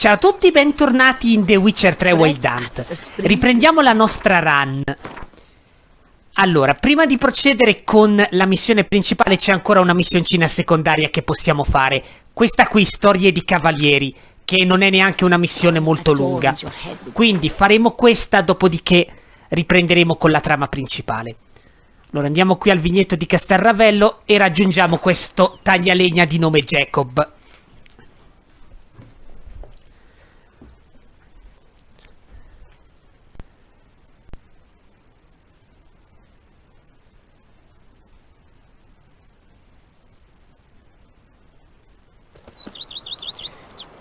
Ciao a tutti, bentornati in The Witcher 3 Wild Hunt. Riprendiamo la nostra run. Allora, prima di procedere con la missione principale c'è ancora una missioncina secondaria che possiamo fare. Questa qui, storie di cavalieri, che non è neanche una missione molto lunga. Quindi faremo questa, dopodiché riprenderemo con la trama principale. Allora andiamo qui al vigneto di Castelravello e raggiungiamo questo taglialegna di nome Jacob.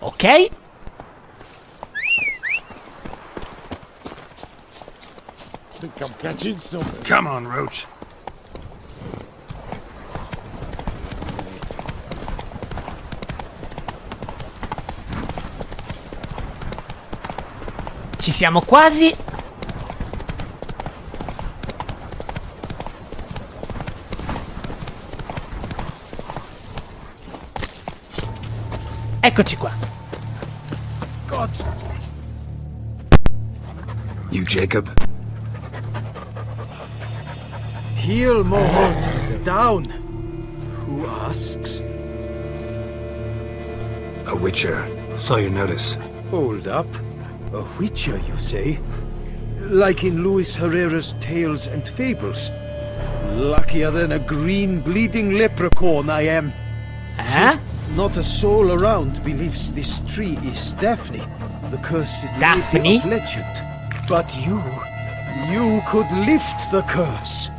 Ok. Think I'm catching something. Come on, Roach. Ci siamo quasi. Eccoci qua. God's... You, Jacob? Heel, Mohort. Down. Who asks? A Witcher. Saw your notice. Hold up. A Witcher, you say? Like in Luis Herrera's Tales and Fables. Luckier than a green bleeding leprechaun I am. Eh? Not a soul around believes this tree is Daphne, the cursed Daphne? lady of legend. But you could lift the curse.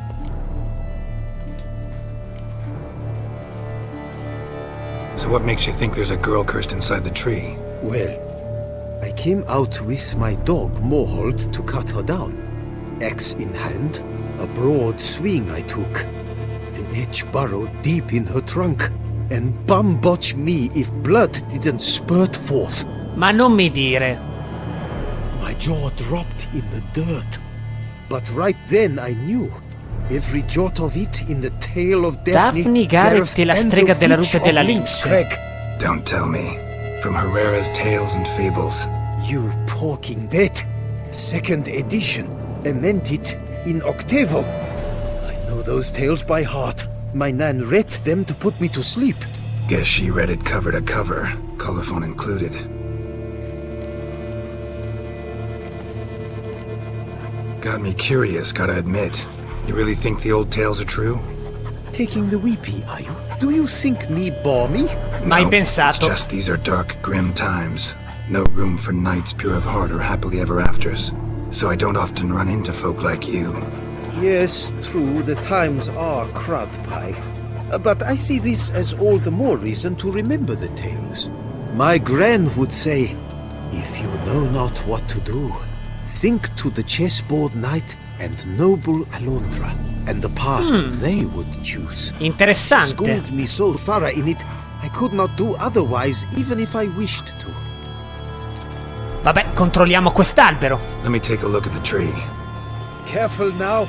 So what makes you think there's a girl cursed inside the tree? Well, I came out with my dog Mohold to cut her down. Axe in hand, a broad swing I took. The edge burrowed deep in her trunk. And bum-botch me if blood didn't spurt forth. Ma non mi dire. My jaw dropped in the dirt. But right then I knew. Every jot of it in the tale of Daphne, Gareth e la strega della rupe della lince. Don't tell me. From Herrera's Tales and Fables. You talking bet. Second edition. I meant it in octavo. I know those tales by heart. My nan read them to put me to sleep. Guess she read it cover to cover, colophon included. Got me curious, gotta admit. You really think the old tales are true? Taking the weepy, are you? Do you think me balmy? Mai No, pensato. it's just these are dark, grim times. No room for knights pure of heart or happily ever afters. So I don't often run into folk like you. Yes, true, the times are crud pie. But I see this as all the more reason to remember the tales. My gran would say, if you know not what to do, think to the chessboard knight and noble Alondra, and the path they would choose. Interessante. Schooled me so thorough in it, I could not do otherwise even if I wished to. Vabbè, controlliamo quest'albero. Let me take a look at the tree. Careful now.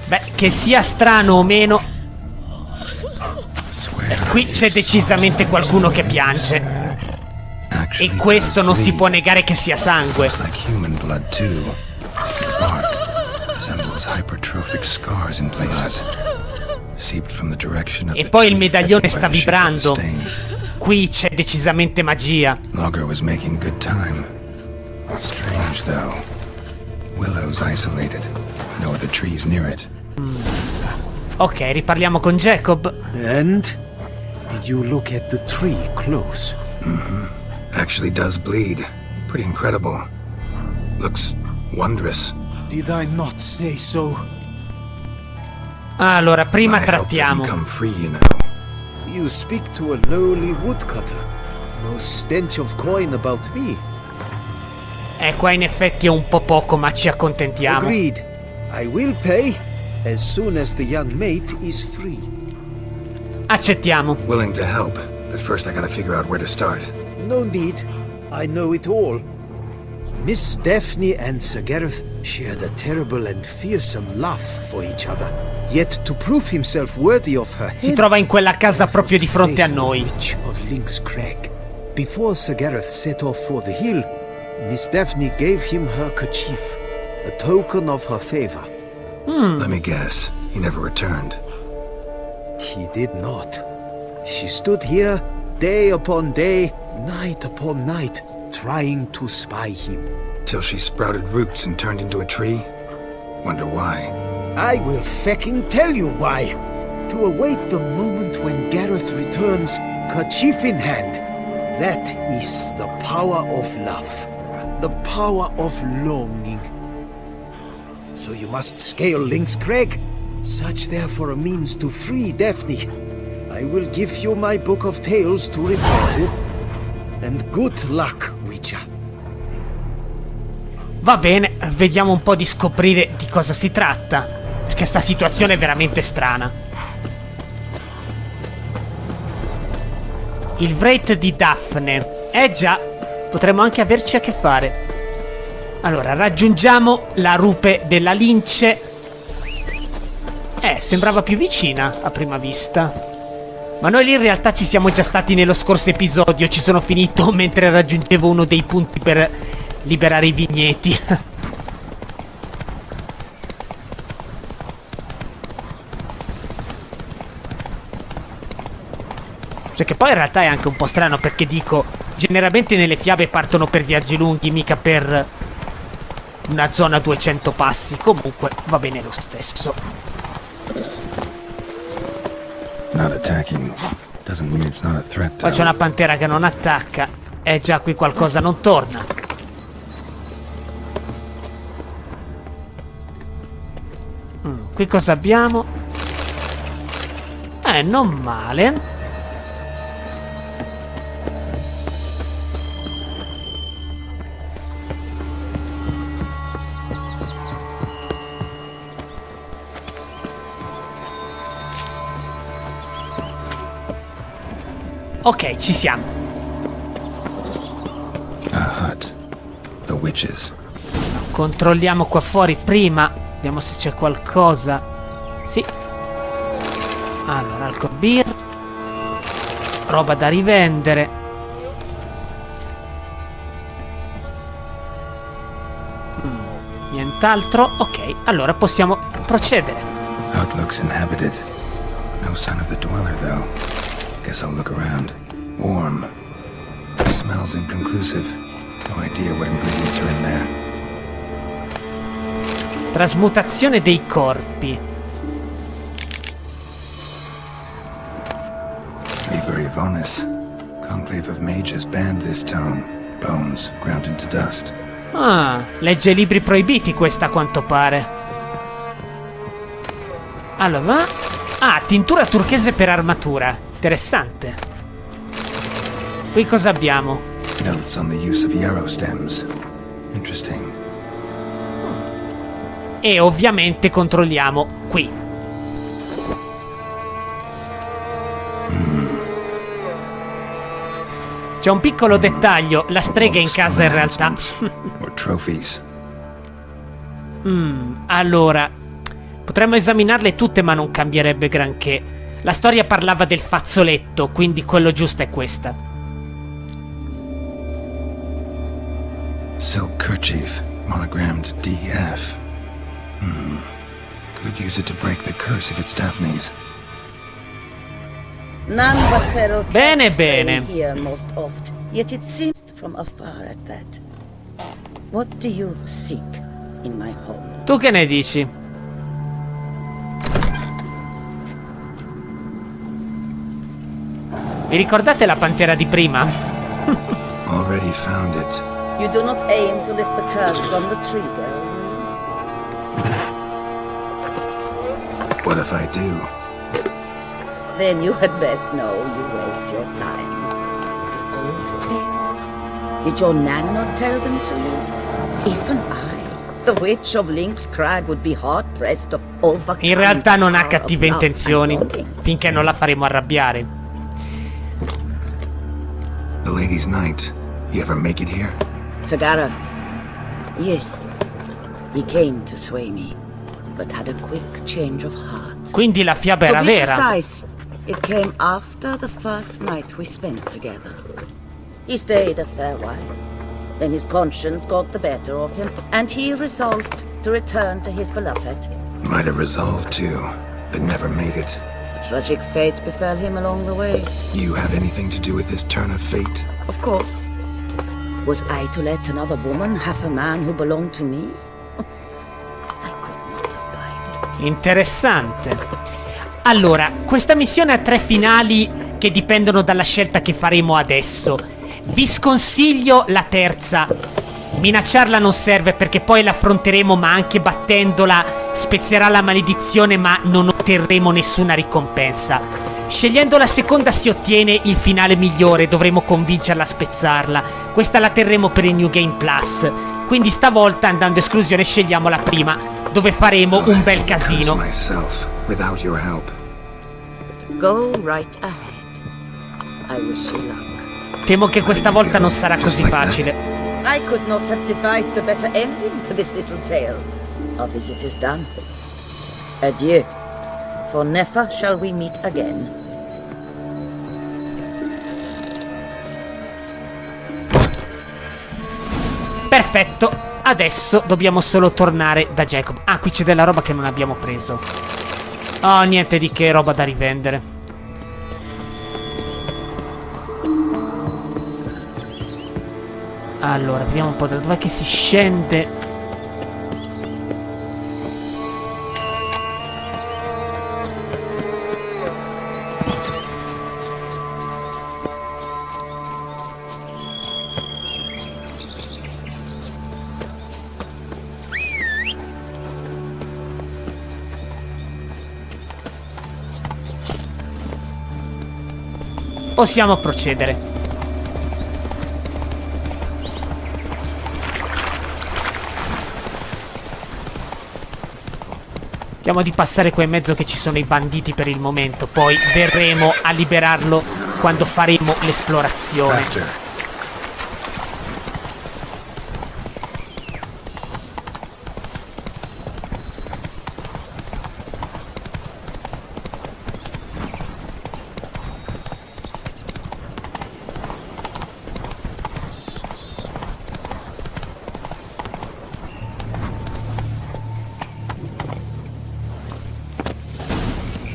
Beh, che sia strano o meno, qui c'è decisamente qualcuno che piange. E questo non si può negare che sia sangue. Like human blood too. Its bark resembles hypertrophic scars in places. Seeped from the direction of E the poi il tree, medaglione catching sta by the shape of the vibrando. stain. Qui c'è decisamente magia. Logger was making good time. Strange though. Willow's isolated. No other trees near it. Ok, riparliamo con Jacob. And did you look at the tree close? Actually does bleed. Pretty incredible. Looks wondrous. Did I not say so? Allora, prima My help trattiamo. doesn't come free, you know. You speak to a lowly woodcutter. No stench of coin about me. Qua in effetti è un po' poco, ma ci accontentiamo. Agreed. I will pay as soon as the young mate is free. Accettiamo. Willing to help, but first I gotta figure out where to start. No need. I know it all. Miss Daphne and Sir Gareth shared a terrible and fearsome love for each other. Yet to prove himself worthy of her Si trova in quella casa proprio di fronte a noi. Of Link's Crag. Before Sir Gareth set off for the hill, Miss Daphne gave him her kerchief, a token of her favor. Let me guess, he never returned. He did not. She stood here day upon day, night upon night, trying to spy him. Till she sprouted roots and turned into a tree? Wonder why. I will fecking tell you why. To await the moment when Gareth returns, kerchief in hand. That is the power of love. The power of longing. So you must scale Link's Crag. Search there for a means to free Daphne. I will give you my book of tales to refer to. And good luck, Witcher. Va bene, vediamo un po' di scoprire di cosa si tratta, perché sta situazione è veramente strana. Il Wight di Daphne. Già, potremmo anche averci a che fare. Allora, raggiungiamo la rupe della lince. Sembrava più vicina a prima vista. Ma noi lì in realtà ci siamo già stati nello scorso episodio. Ci sono finito mentre raggiungevo uno dei punti per liberare i vigneti. Cioè che poi in realtà è anche un po' strano, perché dico, generalmente nelle fiabe partono per viaggi lunghi, mica per una zona a 200 passi. Comunque va bene lo stesso. Not attacking doesn't mean it's not a threat. Qua c'è una pantera che non attacca. Già, qui qualcosa non torna. Qui cosa abbiamo? Non male. Ok, ci siamo. A hut. The witches. Controlliamo qua fuori prima. Vediamo se c'è qualcosa. Sì. Allora, alcol beer. Roba da rivendere. Nient'altro. Ok, allora possiamo procedere. Hut looks inhabited. No sign of the dweller, though. Guess I'll look around. Warm. Smells inconclusive. No idea what ingredients are in there. Trasmutazione dei corpi. Liber Ivonis. Conclave of mages banned this tone. Bones ground into dust. Ah, legge libri proibiti questa a quanto pare. Allora, tintura turchese per armatura. Interessante. Qui cosa abbiamo? Notes on the use of yarrow stems. Interesting. E ovviamente controlliamo qui. C'è un piccolo dettaglio, la strega è in casa in realtà. Or trophies. Allora, potremmo esaminarle tutte ma non cambierebbe granché. La storia parlava del fazzoletto, quindi quello giusto è questa. Silk kerchief, monogrammed DF. Could use it to break the curse if it's Daphne's. None but feral cats Bene, stay bene. here most oft, yet it seems from afar at that. What do you seek in my home? Tu che ne dici? Vi ricordate la pantera di prima? Already found it. You do not aim to lift the curse from the tree, girl, do you? What if I do? Then you had best know you waste your time. The old tales. Did your nan not tell them to you? Even I, the witch of Link's Crag, would be hard-pressed to overcome. In realtà non ha the power of cattive love and intenzioni, longing. finché non la faremo arrabbiare. The Lady's Night. You ever make it here? Sir Gareth, Yes, he came to sway me, but had a quick change of heart. Quindi la fiaba era To be vera. precise, it came after the first night we spent together. He stayed a fair while. Then his conscience got the better of him, and he resolved to return to his beloved. Might have resolved to, but never made it. A tragic fate befell him along the way. You have anything to do with this turn of fate? Of course. Was I to let another woman have a man who belonged to me? I could not abide it. Interessante. Allora, questa missione ha 3 finali che dipendono dalla scelta che faremo adesso. Vi sconsiglio la terza. Minacciarla non serve perché poi l'affronteremo, ma anche battendola spezzerà la maledizione, ma non otterremo nessuna ricompensa. Scegliendo la seconda si ottiene il finale migliore, dovremo convincerla a spezzarla. Questa la terremo per il New Game Plus. Quindi stavolta, andando a esclusione, scegliamo la prima, dove faremo un bel casino. Go right ahead. I wish you luck. Temo che questa volta non sarà così facile. I could not have devised a better ending for this little tale. Our visit is done. Adieu, for never shall we meet again. Perfetto, adesso dobbiamo solo tornare da Jacob. Ah, qui c'è della roba che non abbiamo preso. Oh, niente di che, roba da rivendere. Allora, vediamo un po' da dov'è che si scende. Possiamo procedere. Cerchiamo di passare qua in mezzo che ci sono i banditi per il momento. Poi verremo a liberarlo quando faremo l'esplorazione.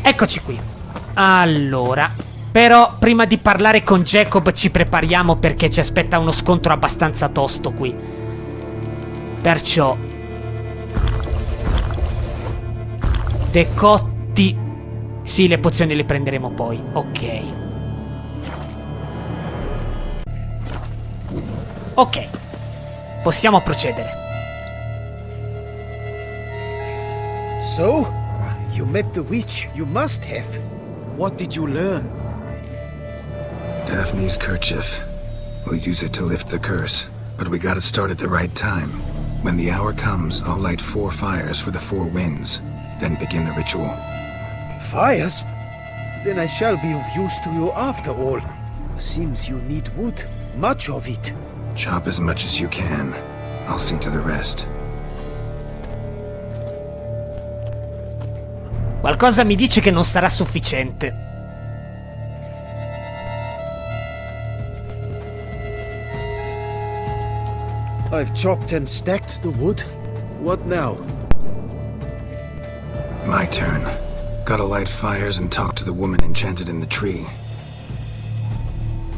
Eccoci qui. Allora, però prima di parlare con Jacob ci prepariamo perché ci aspetta uno scontro abbastanza tosto qui. Perciò decotti. Sì, le pozioni le prenderemo poi. Ok. Ok. Possiamo procedere. So? You met the witch, you must have. What did you learn? Daphne's kerchief. We'll use it to lift the curse, but we gotta start at the right time. When the hour comes, I'll light 4 fires for the 4 winds, then begin the ritual. Fires? Then I shall be of use to you after all. Seems you need wood, much of it. Chop as much as you can. I'll see to the rest. Qualcosa mi dice che non sarà sufficiente. I've chopped and stacked the wood. What now? My turn. Gotta light fires and talk to the woman enchanted in the tree.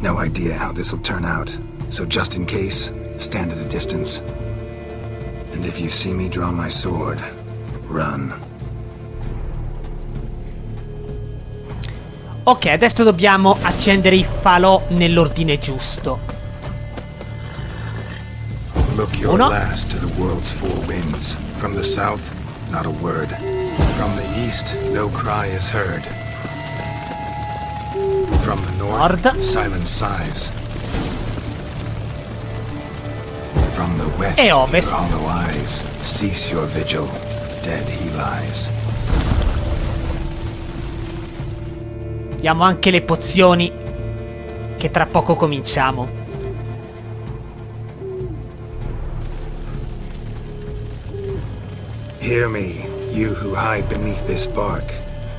No idea how this'll turn out, so just in case, stand at a distance. And if you see me draw my sword, run. Ok, adesso dobbiamo accendere i falò nell'ordine giusto. Look your last to the world's 4 winds. From the south, not a word. From the east, no cry is heard. From the north, silent sighs. From the west, e ovest. hollow eyes. Cease your vigil. Dead he lies. Diamo anche le pozioni, che tra poco cominciamo. Hear me, you who hide beneath this bark.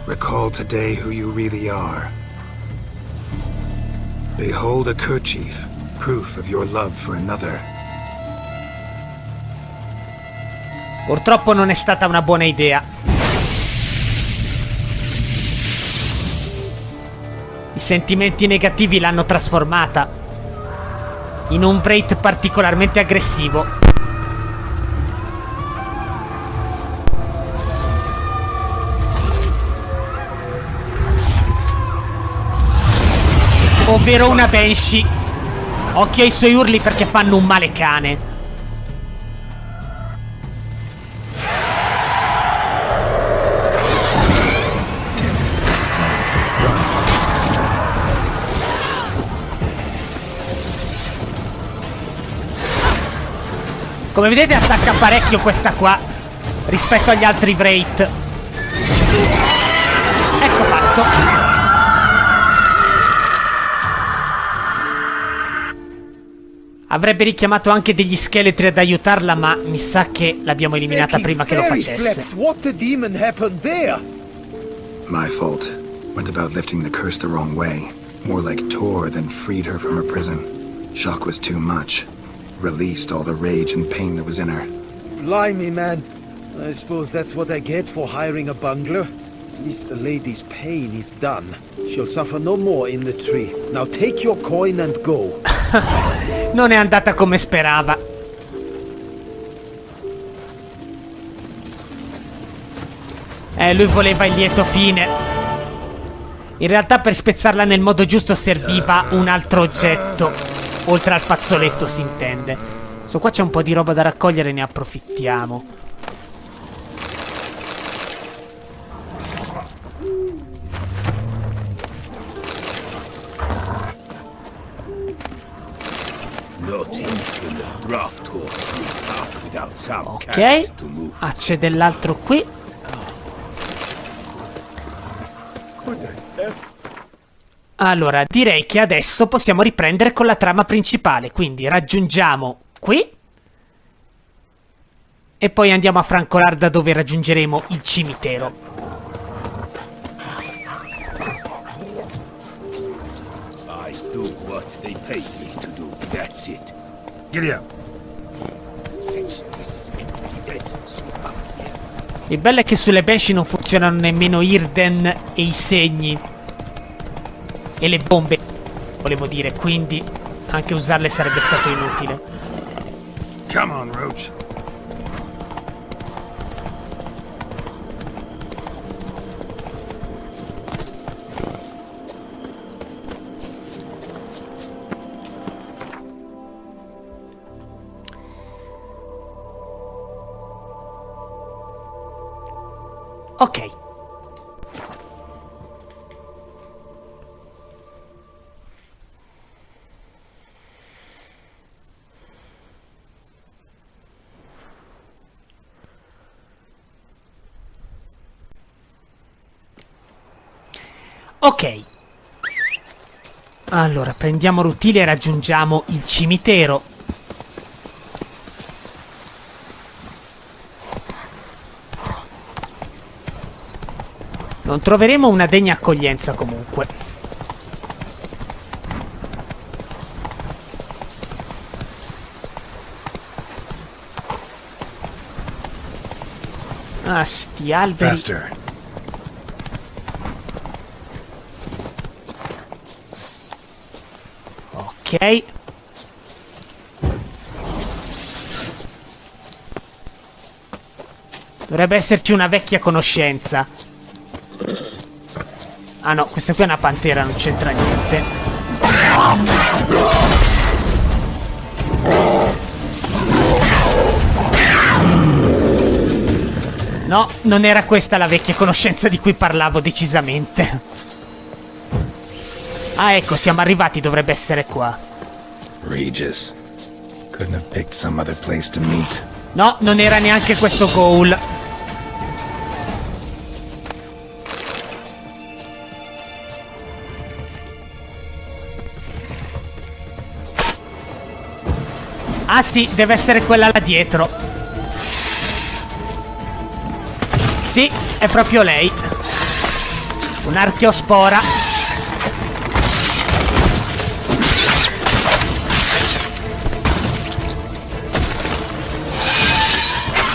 Recall today who you really are. Behold a kerchief, proof of your love for another. Purtroppo non è stata una buona idea. I sentimenti negativi l'hanno trasformata in un Wight particolarmente aggressivo. Ovvero una Banshee. Occhio ai suoi urli perché fanno un male cane. Come vedete attacca parecchio questa qua rispetto agli altri Wight. Ecco fatto. Avrebbe richiamato anche degli scheletri ad aiutarla, ma mi sa che l'abbiamo eliminata prima che lo facesse. What the demon happened there? My fault. Went about lifting the curse the wrong way. More like tore than freed her from her prison. Shock was too much. Released all the rage and pain that was in her. Blimey, man. I suppose that's what I get for hiring a bungler. At least the lady's pain is done. She'll suffer no more in the tree. Now take your coin and go. Non è andata come sperava. Lui voleva il lieto fine. In realtà per spezzarla nel modo giusto serviva un altro oggetto. Oltre al fazzoletto si intende. So qua c'è un po' di roba da raccogliere, ne approfittiamo. Ok, ah, c'è dell'altro qui. Allora, direi che adesso possiamo riprendere con la trama principale. Quindi raggiungiamo qui e poi andiamo a francolare da dove raggiungeremo il cimitero. I do what they pay me to do. That's it. Giddy up. Il bello è che sulle Banshee non funzionano nemmeno Irden e i segni e le bombe, volevo dire, quindi anche usarle sarebbe stato inutile. Come on, Roach. Ok. Ok. Allora, prendiamo Rutile e raggiungiamo il cimitero. Non troveremo una degna accoglienza comunque. Ah, sti alberi. Faster. Ok. Dovrebbe esserci una vecchia conoscenza. Ah no, questa qui è una pantera, non c'entra niente. No, non era questa la vecchia conoscenza di cui parlavo decisamente. Ah, ecco, siamo arrivati, dovrebbe essere qua. Regis. Couldn't have picked some other place to meet. No, non era neanche questo goal. Ah sì, deve essere quella là dietro. È proprio lei. Un'archeospora.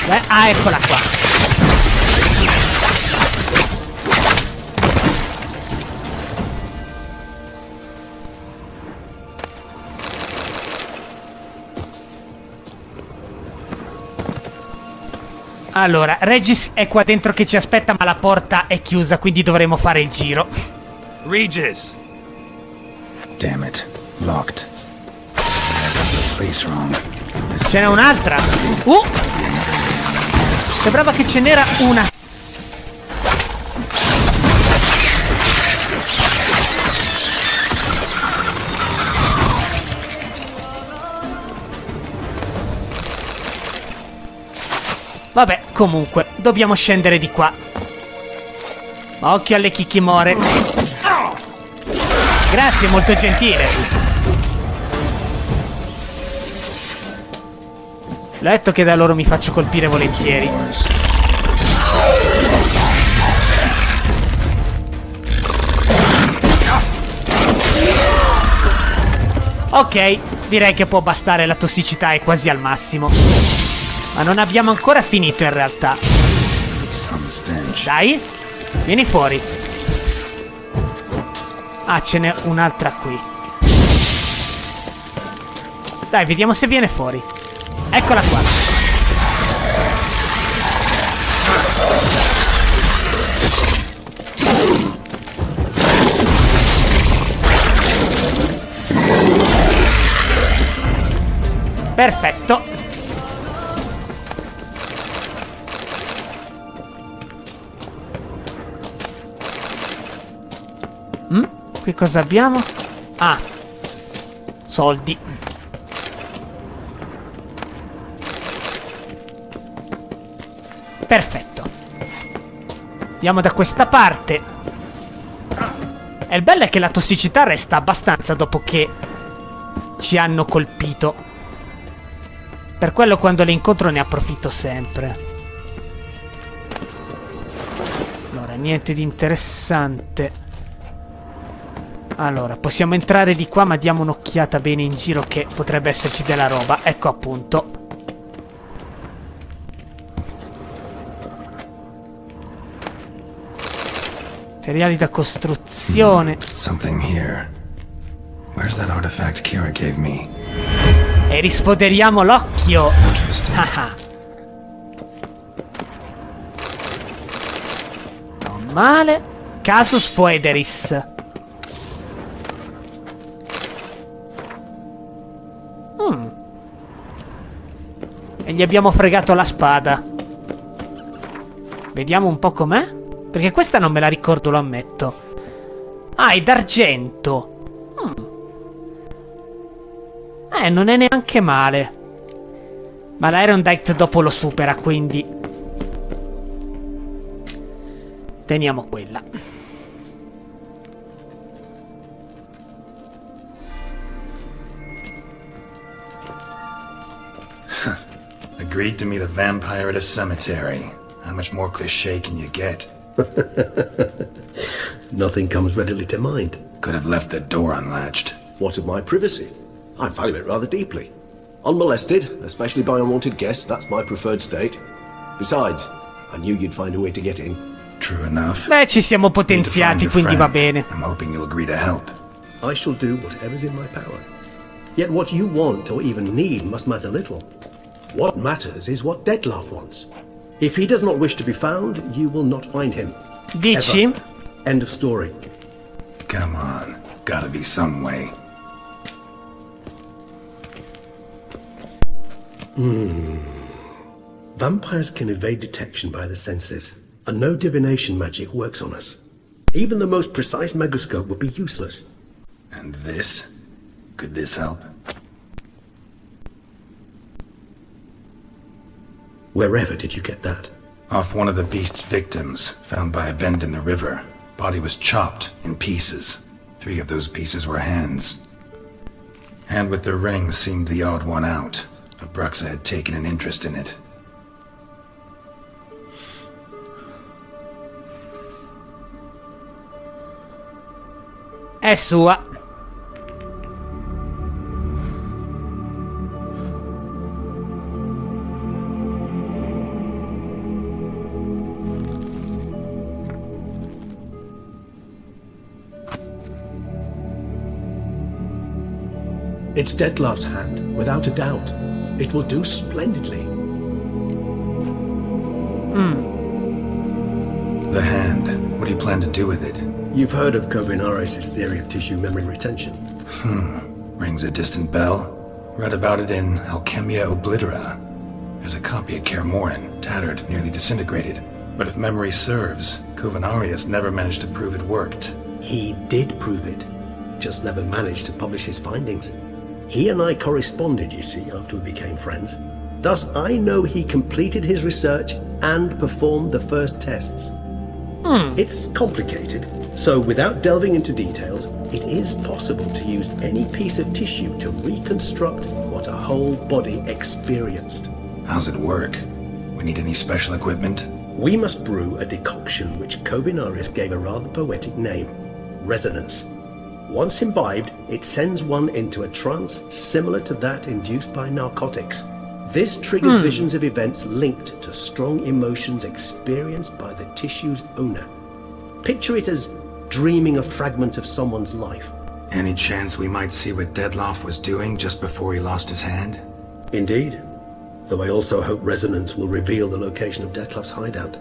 Beh, ah, eccola qua. Allora, Regis è qua dentro che ci aspetta, ma la porta è chiusa, quindi dovremo fare il giro. Regis! Damn it. Locked. I got the place wrong. Ce n'è un'altra. Sembrava che ce n'era una. Vabbè, comunque, dobbiamo scendere di qua. Ma occhio alle chicchimore. Grazie, molto gentile. L'ho detto che da loro mi faccio colpire volentieri. Ok, direi che può bastare, la tossicità è quasi al massimo. Ma non abbiamo ancora finito in realtà. Dai, vieni fuori. Ah, ce n'è un'altra qui. Dai, vediamo se viene fuori. Eccola qua. Perfetto. Qui cosa abbiamo? Ah, soldi. Perfetto. Andiamo da questa parte. E il bello è che la tossicità resta abbastanza dopo che ci hanno colpito. Per quello quando le incontro ne approfitto sempre. Allora, niente di interessante. Allora, possiamo entrare di qua, ma diamo un'occhiata bene in giro che potrebbe esserci della roba. Ecco appunto. Materiali da costruzione. Something here. Where's that artifact Kira gave me? E risfoderiamo l'occhio. Non male. Casus foederis. E gli abbiamo fregato la spada. Vediamo un po' com'è. Perché questa non me la ricordo, lo ammetto. Ah, è d'argento. Non è neanche male. Ma l'Irondight dopo lo supera, quindi teniamo quella. Agreed to meet a vampire at a cemetery. How much more cliché can you get? Nothing comes readily to mind. Could have left the door unlatched. What of my privacy? I value it rather deeply. Unmolested, especially by unwanted guests, that's my preferred state. Besides, I knew you'd find a way to get in. True enough. Beh, ci siamo potenziati, quindi va bene. I'm hoping you'll agree to help. I shall do whatever's in my power. Yet what you want or even need must matter little. What matters is what Detlaff wants. If he does not wish to be found, you will not find him. Dici? Ever. End of story. Come on. Gotta be some way. Vampires can evade detection by the senses, and no divination magic works on us. Even the most precise megascope would be useless. And this? Could this help? Wherever did you get that? Off one of the beast's victims, found by a bend in the river. Body was chopped in pieces. 3 of those pieces were hands. Hand with the ring seemed the odd one out. Abruxa had taken an interest in it. È sua. It's Detlaff's hand, without a doubt. It will do splendidly. The hand. What do you plan to do with it? You've heard of Kovinaris' theory of tissue memory retention. Rings a distant bell. Read about it in Alchemia Oblitera. There's a copy at Kermorin, tattered, nearly disintegrated. But if memory serves, Kovinaris never managed to prove it worked. He did prove it, just never managed to publish his findings. He and I corresponded, you see, after we became friends. Thus, I know he completed his research and performed the first tests. It's complicated, so without delving into details, it is possible to use any piece of tissue to reconstruct what a whole body experienced. How's it work? We need any special equipment? We must brew a decoction which Kovinaris gave a rather poetic name, resonance. Once imbibed, it sends one into a trance similar to that induced by narcotics. This triggers visions of events linked to strong emotions experienced by the tissue's owner. Picture it as dreaming a fragment of someone's life. Any chance we might see what Detlaff was doing just before he lost his hand? Indeed. Though I also hope resonance will reveal the location of Detlaff's hideout.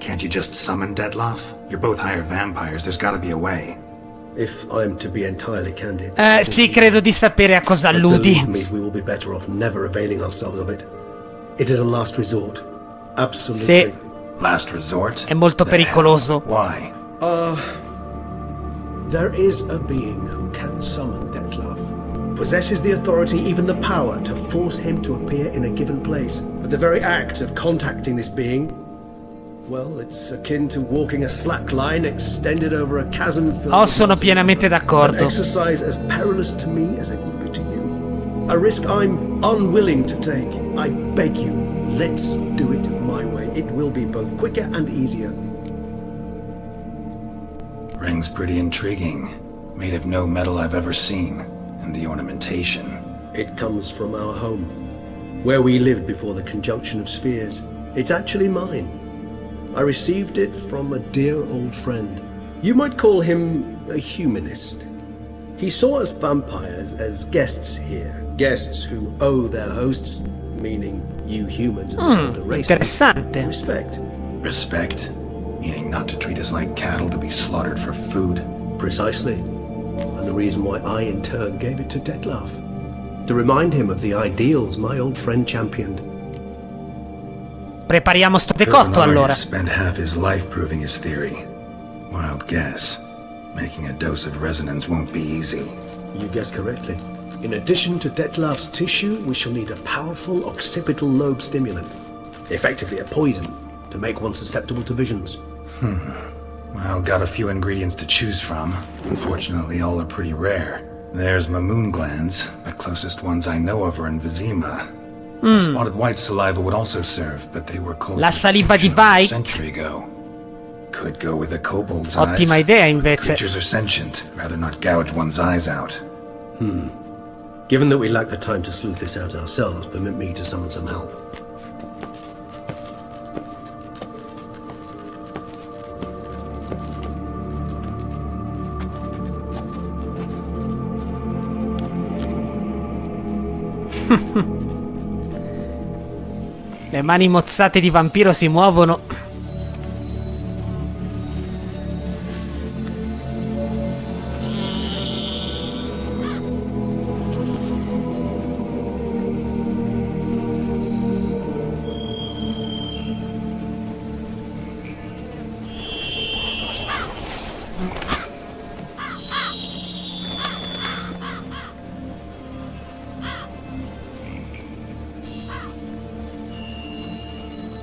Can't you just summon Detlaff? You're both hired vampires, there's gotta be a way. If I'm to be entirely candid... Sì, credo di sapere a cosa alludi. Believe me, we will be better off never availing ourselves of it. It is a last resort. Absolutely. Sì. Last resort? È molto pericoloso. Why? There is a being who can summon Detlaff. Possesses the authority, even the power, to force him to appear in a given place. But the very act of contacting this being, well, it's akin to walking a slack line extended over a chasm filled with Sono pienamente an d'accordo. exercise as perilous to me as it would be to you. A risk I'm unwilling to take. I beg you, let's do it my way. It will be both quicker and easier. Ring's pretty intriguing. Made of no metal I've ever seen. And the ornamentation. It comes from our home, where we lived before the conjunction of spheres. It's actually mine. I received it from a dear old friend. You might call him a humanist. He saw us vampires as guests here, guests who owe their hosts, meaning you humans and the race, Interessante. respect. Respect? Meaning not to treat us like cattle to be slaughtered for food? Precisely. And the reason why I in turn gave it to Detlaff. To remind him of the ideals my old friend championed. Prepariamo sto decotto allora. Spent half his life proving his theory. Wild guess. Making a dose of resonance won't be easy. You guessed correctly. In addition to Detlaff's tissue, we shall need a powerful occipital lobe stimulant. Effectively a poison, to make one susceptible to visions. Well, got a few ingredients to choose from. Unfortunately, all are pretty rare. There's Mamoon glands, but closest ones I know of are in Vizima. Spotted white saliva would also serve, but they were cold. La saliva di Wight? A century ago. Could go with a kobold's eyes. Ottima idea invece. Creatures are sentient. Rather not gouge one's eyes out. Given that we lack the time to sleuth this out ourselves, permit me to summon some help. Le mani mozzate di vampiro si muovono.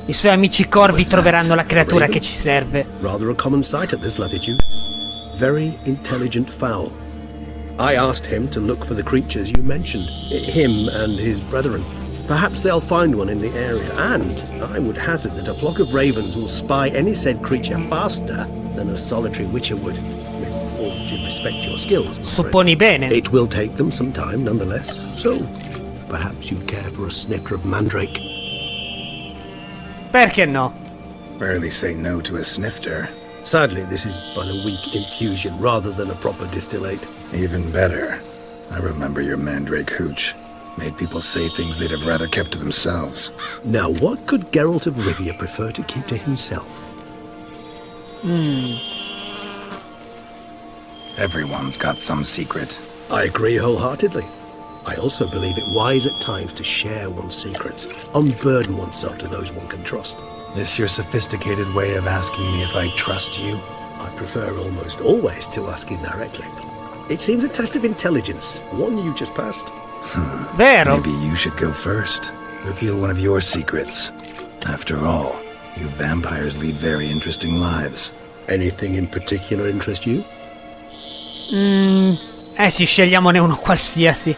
I suoi amici corvi troveranno la creatura che ci serve. Rather a common sight at this latitude. Very intelligent fowl. I asked him to look for the creatures you mentioned. Him and his brethren. Perhaps they'll find one in the area, and I would hazard that a flock of ravens will spy any said creature faster than a solitary witcher would, with all due respect to your skills. Supponi bene. It will take them some time, nonetheless. So, perhaps you care for a snifter of mandrake. Perché no? Rarely say no to a snifter. Sadly, this is but a weak infusion rather than a proper distillate. Even better. I remember your mandrake hooch. Made people say things they'd have rather kept to themselves. Now, what could Geralt of Rivia prefer to keep to himself? Everyone's got some secret. I agree wholeheartedly. I also believe it wise at times to share one's secrets, unburden oneself to those one can trust. This your sophisticated way of asking me if I trust you? I prefer almost always to ask indirectly. It seems a test of intelligence, one you just passed. Vero? Maybe you should go first. Reveal one of your secrets. After all, you vampires lead very interesting lives. Anything in particular interest you? Sì, scegliamone uno qualsiasi.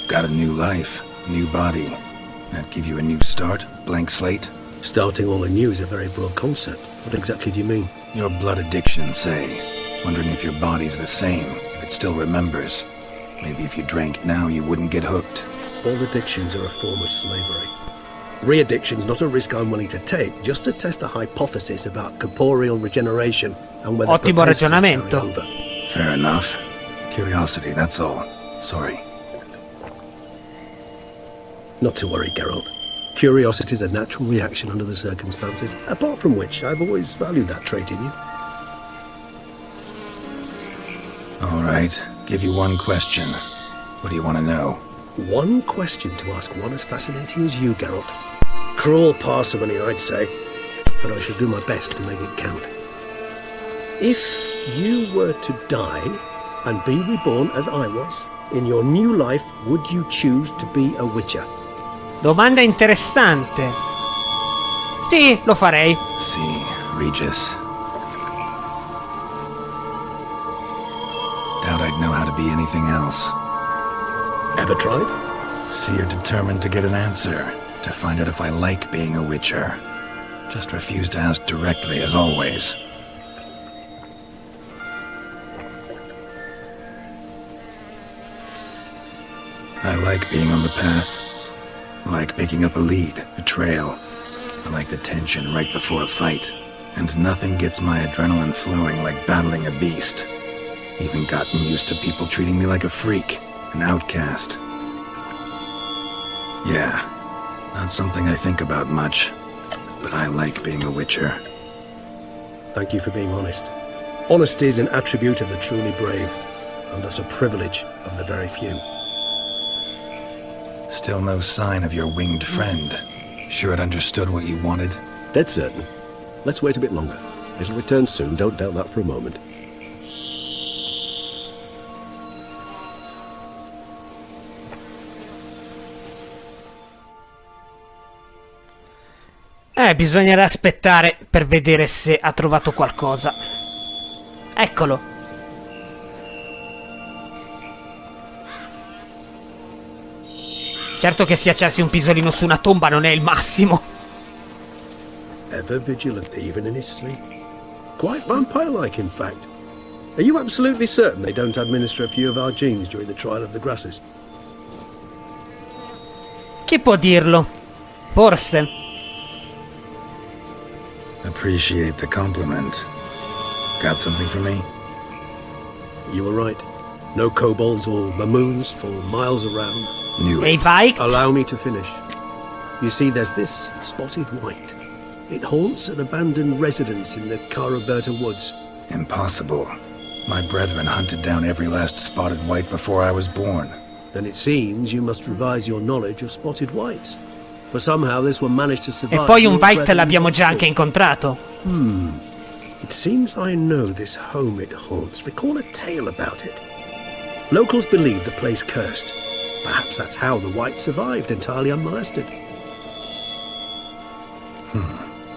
Got a new life, new body. That give you a new start? Blank slate? Starting all anew is a very broad concept. What exactly do you mean? Your blood addiction, say. Wondering if your body's the same, if it still remembers. Maybe if you drank now, you wouldn't get hooked. All addictions are a form of slavery. Re-addiction's not a risk I'm willing to take, just to test a hypothesis about corporeal regeneration and whether Ottimo propensities carry ragionamento. over. Fair enough. Curiosity, that's all. Sorry. Not to worry, Geralt. Curiosity is a natural reaction under the circumstances, apart from which I've always valued that trait in you. All right. Give you one question. What do you want to know? One question to ask one as fascinating as you, Geralt. Cruel parsimony, I'd say, but I shall do my best to make it count. If you were to die and be reborn as I was, in your new life, would you choose to be a witcher? Domanda interessante. Sì, lo farei. See, Regis. Doubt I'd know how to be anything else. Ever tried? See, you're determined to get an answer, to find out if I like being a witcher. Just refuse to ask directly, as always. I like being on the path. I like picking up a lead, a trail. I like the tension right before a fight. And nothing gets my adrenaline flowing like battling a beast. Even gotten used to people treating me like a freak, an outcast. Yeah, not something I think about much, but I like being a witcher. Thank you for being honest. Honesty is an attribute of the truly brave, and thus a privilege of the very few. Still no sign of your winged friend. Sure it understood what you wanted? Dead certain. Let's wait a bit longer. It'll return soon, don't doubt that for a moment. Bisognerà aspettare per vedere se ha trovato qualcosa. Eccolo. Certo che schiacciarsi un pisolino su una tomba non è il massimo. Ever vigilant even in his sleep. Quite vampire-like, in fact. Are you absolutely certain they don't administer a few of our genes during the trial of the grasses? Chi può dirlo? Forse. Appreciate the compliment. Got something for me? You were right. No kobolds or mamoons for miles around. Knew Hey, it. Wight. Allow me to finish. You see, there's this spotted Wight. It haunts an abandoned residence in the Caraberta woods. Impossible. My brethren hunted down every last spotted white before I was born. Then it seems you must revise your knowledge of spotted whites. For somehow this one managed to survive. E poi un your Wight brethren's l'abbiamo già anche assault. incontrato. It seems I know this home it haunts. Recall a tale about it. Locals believe the place cursed. Perhaps that's how the Wight survived, entirely unmolested.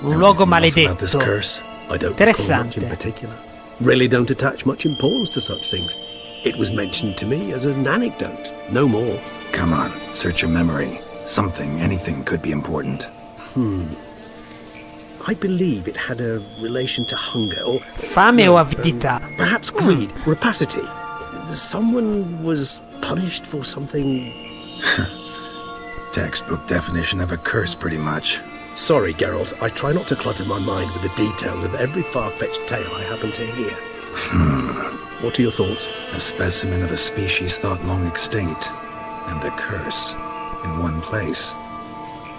Un luogo Anything else about this maledetto. curse? I don't recall much Interessante. in particular. Really don't attach much importance to such things. It was mentioned to me as an anecdote, no more. Come on, search your memory. Something, anything could be important. I believe it had a relation to hunger or Fame o avidità? perhaps greed, rapacity. Someone was punished for something. Textbook definition of a curse, pretty much. Sorry, Geralt. I try not to clutter my mind with the details of every far-fetched tale I happen to hear. What are your thoughts? A specimen of a species thought long extinct, and a curse in one place.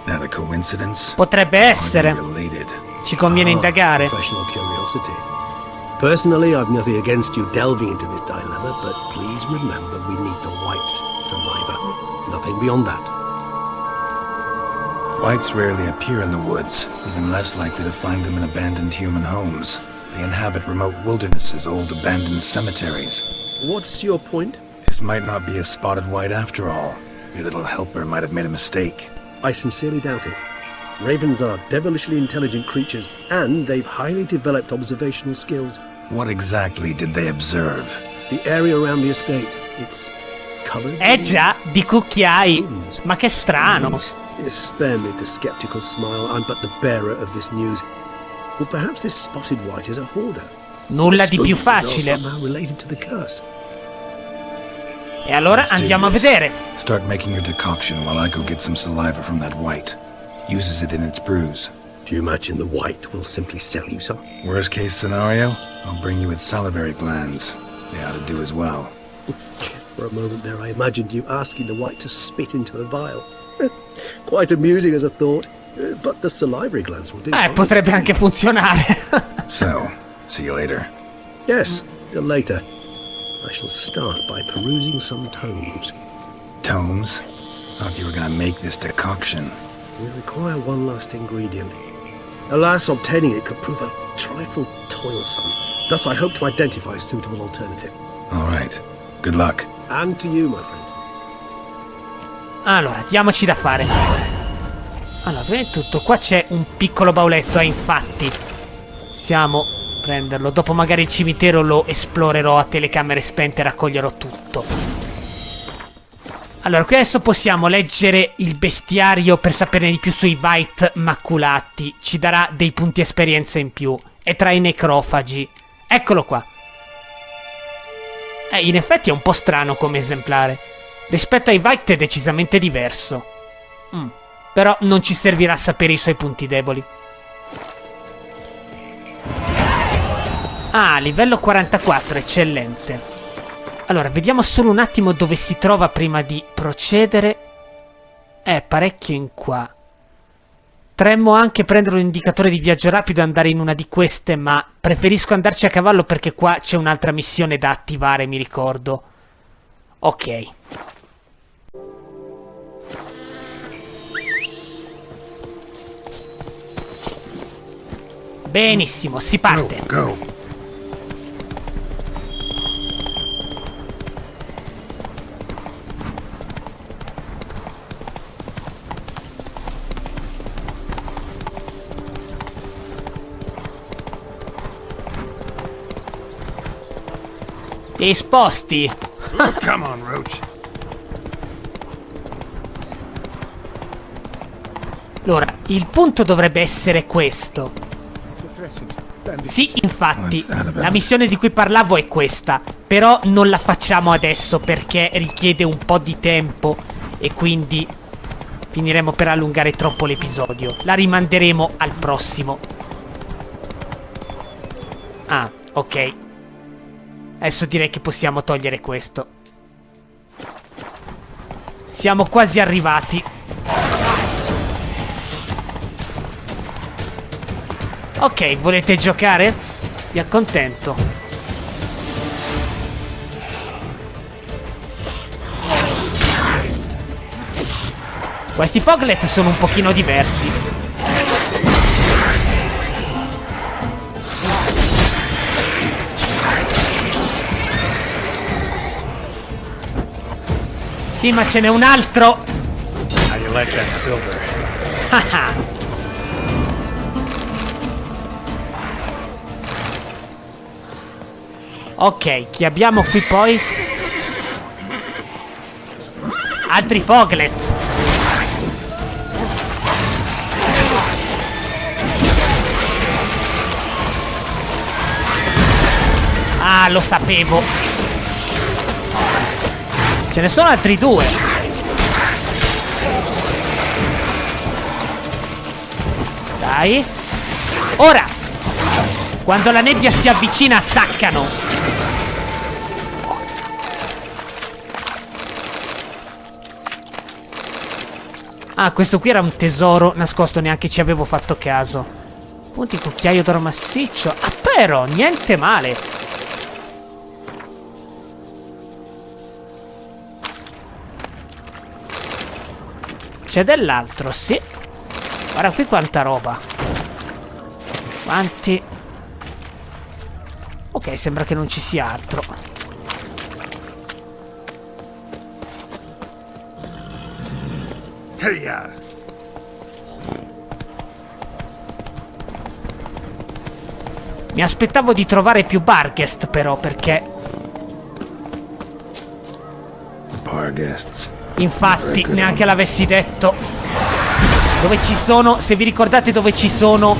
That a coincidence? Potrebbe essere. Hardly related. Ci conviene indagare. Professional curiosity. Personally, I've nothing against you delving into this dilemma, but please remember we need the Wight's saliva. Nothing beyond that. Wights rarely appear in the woods, even less likely to find them in abandoned human homes. They inhabit remote wildernesses, old abandoned cemeteries. What's your point? This might not be a spotted wight after all. Your little helper might have made a mistake. I sincerely doubt it. Ravens are devilishly intelligent creatures, and they've highly developed observational skills. What exactly did they observe? The area around the estate, it's covered... Già, di cucchiai. Spoons. Ma che strano. Spare me the skeptical smile. I'm but the bearer of this news. Well, perhaps this spotted wight is a hoarder. Nulla di The più spoons are facile. somehow related to the curse. E allora Let's do andiamo a this. vedere. Start making your decoction while I go get some saliva from that wight. Uses it in its brews. Do you imagine the wight will simply sell you some? Worst case scenario, I'll bring you its salivary glands. They ought to do as well. For a moment there I imagined you asking the wight to spit into a vial. Quite amusing as a thought, but the salivary glands will do. fine. Potrebbe anche funzionare. So, see you later. Yes, till later. I shall start by perusing some tomes. Tomes? Thought you were gonna make this decoction. We require one last ingredient. Alas, obtaining it could prove a trifle toilsome. Thus I hope to identify a suitable alternative. All right. Good luck. And to you, my friend. Allora, diamoci da fare. Allora, prima di tutto, qua c'è un piccolo bauletto, infatti. Possiamo prenderlo. Dopo magari il cimitero lo esplorerò a telecamere spente e raccoglierò tutto. Allora, qui adesso possiamo leggere il bestiario per saperne di più sui Wight maculati. Ci darà dei punti esperienza in più. È tra i necrofagi. Eccolo qua. In effetti è un po' strano come esemplare. Rispetto ai Wight è decisamente diverso. Però non ci servirà sapere i suoi punti deboli. Ah, livello 44, eccellente. Allora, vediamo solo un attimo dove si trova prima di procedere. Parecchio in qua. Potremmo anche prendere un indicatore di viaggio rapido e andare in una di queste, ma preferisco andarci a cavallo perché qua c'è un'altra missione da attivare, mi ricordo. Ok. Benissimo, si parte. Go. Ti sposti. Come on, Roach. Allora, il punto dovrebbe essere questo. Sì, infatti, la missione di cui parlavo è questa. Però non la facciamo adesso perché richiede un po' di tempo e quindi finiremo per allungare troppo l'episodio. La rimanderemo al prossimo. Ah, ok. Adesso direi che possiamo togliere questo. Siamo quasi arrivati. Ok, volete giocare? Vi accontento. Questi foglet sono un pochino diversi. Sì, ma ce n'è un altro. How you like that silver? Haha. Ok, chi abbiamo qui poi? Altri foglet. Ah, lo sapevo. Ce ne sono altri 2. Dai. Ora. Quando la nebbia si avvicina, attaccano. Ah, questo qui era un tesoro nascosto, neanche ci avevo fatto caso. Punti cucchiaio d'oro massiccio. Ah, però, niente male. C'è dell'altro, sì. Guarda qui quanta roba. Quanti. Ok, sembra che non ci sia altro. Heya! Mi aspettavo di trovare più Barghest, però, perché... Barghests. Infatti, neanche l'avessi detto. Dove ci sono... Se vi ricordate dove ci sono...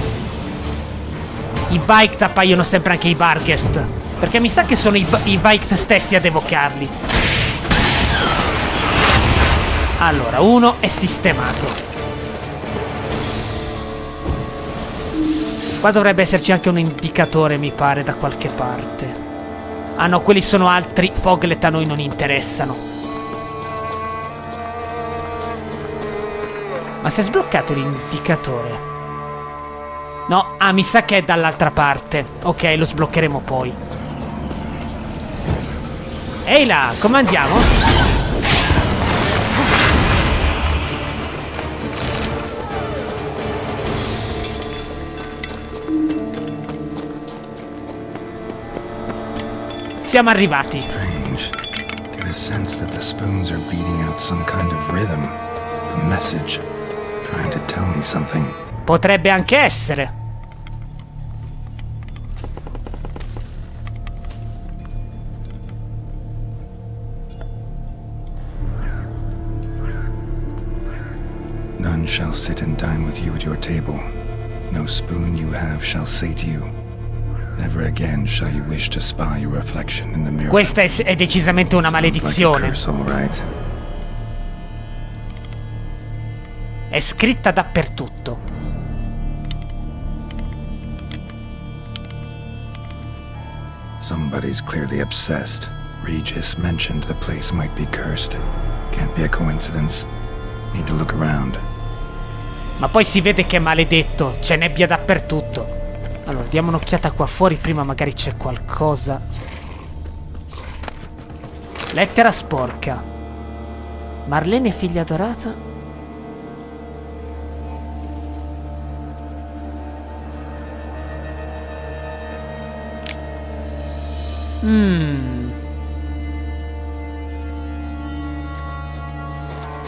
I Wight, appaiono sempre anche i Barghest. Perché mi sa che sono i Wight stessi ad evocarli. Allora, uno è sistemato. Qua dovrebbe esserci anche un indicatore, mi pare, da qualche parte. Ah no, quelli sono altri Foglet, a noi non interessano. Ma si è sbloccato l'indicatore? No, ah, mi sa che è dall'altra parte. Ok, lo sbloccheremo poi. Ehi là, come andiamo? Siamo arrivati. Strange. Get a sense that the spoons are beating out some kind of rhythm. A message. Trying to tell me something. Potrebbe anche essere. None shall sit and dine with you at your table. No spoon you have shall say to you, never again shall you wish to spy your reflection in the mirror. Questa è decisamente una maledizione. Sounds like a curse, all right. È scritta dappertutto. Somebody's clearly obsessed. Regis mentioned the place might be cursed. Can't be a coincidence. Need to look around. Ma poi si vede che è maledetto. C'è nebbia dappertutto. Allora, diamo un'occhiata qua fuori. Prima magari c'è qualcosa. Lettera sporca. Marlene, figlia adorata.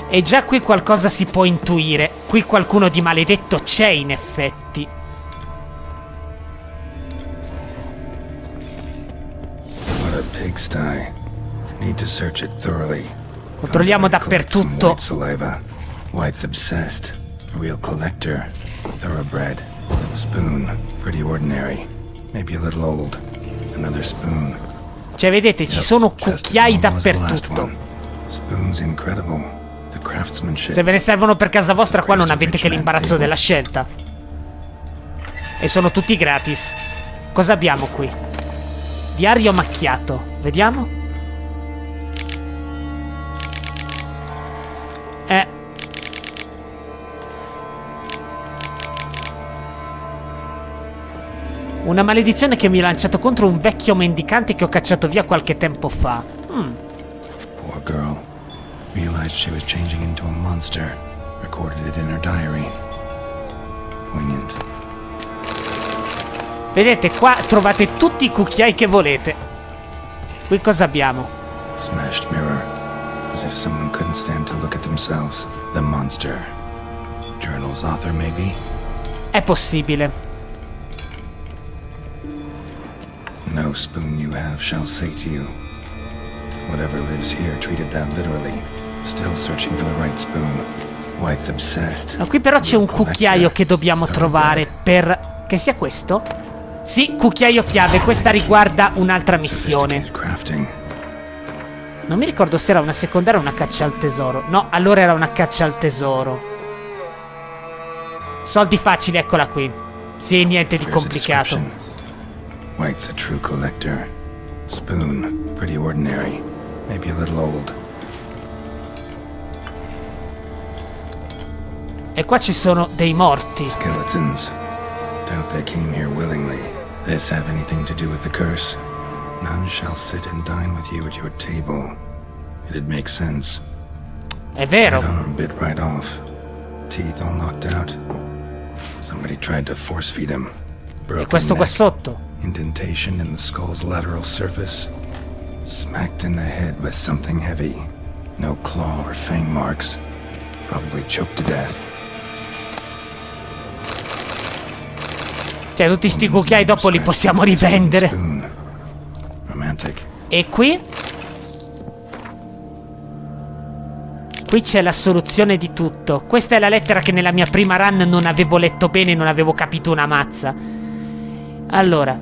E già qui qualcosa si può intuire. Qui qualcuno di maledetto c'è, in effetti. What a pigsty. Need to search it thoroughly. Controlliamo dappertutto. White saliva. White's obsessed. A real collector. Thoroughbred. Spoon. Pretty ordinary. Maybe a little old. Another spoon. Cioè, vedete, ci sono cucchiai dappertutto. Spoon's incredible. The craftsmanship. Se ve ne servono per casa vostra, qua non avete che l'imbarazzo della scelta. E sono tutti gratis. Cosa abbiamo qui? Diario macchiato. Vediamo. Una maledizione che mi ha lanciato contro un vecchio mendicante che ho cacciato via qualche tempo fa. Poor girl. Realized she was changing into a monster. Recorded it in her diary. Poignant. Vedete, qua trovate tutti i cucchiai che volete. Qui cosa abbiamo? Smashed mirror. As if someone couldn't stand to look at themselves. The monster. Journal's author, maybe? È possibile. No spoon you have shall say to you. Whatever lives here treated that literally. Still searching for the right spoon. White's obsessed. No, qui però c'è un cucchiaio che dobbiamo trovare per... Che sia questo? Sì, cucchiaio chiave, questa riguarda un'altra missione. Non mi ricordo se era una secondaria o una caccia al tesoro. No, allora era una caccia al tesoro. Soldi facili, eccola qui. Sì, niente di complicato. Wight's a true collector. Spoon, pretty ordinary. Maybe a little old. E qua ci sono dei morti. Skeletons. Doubt they came here willingly. This have anything to do with the curse? None shall sit and dine with you at your table. It'd make sense. È vero. Head arm bit right off. Teeth all knocked out. Somebody tried to force feed him. E questo qua sotto. Indentation in the skull's lateral surface. Smacked in the head with something heavy. No claw or fang marks. Probably choked to death. Cioè, tutti sti cucchiai dopo li possiamo rivendere. E qui? Qui c'è la soluzione di tutto. Questa è la lettera che nella mia prima run non avevo letto bene, non avevo capito una mazza. Allora,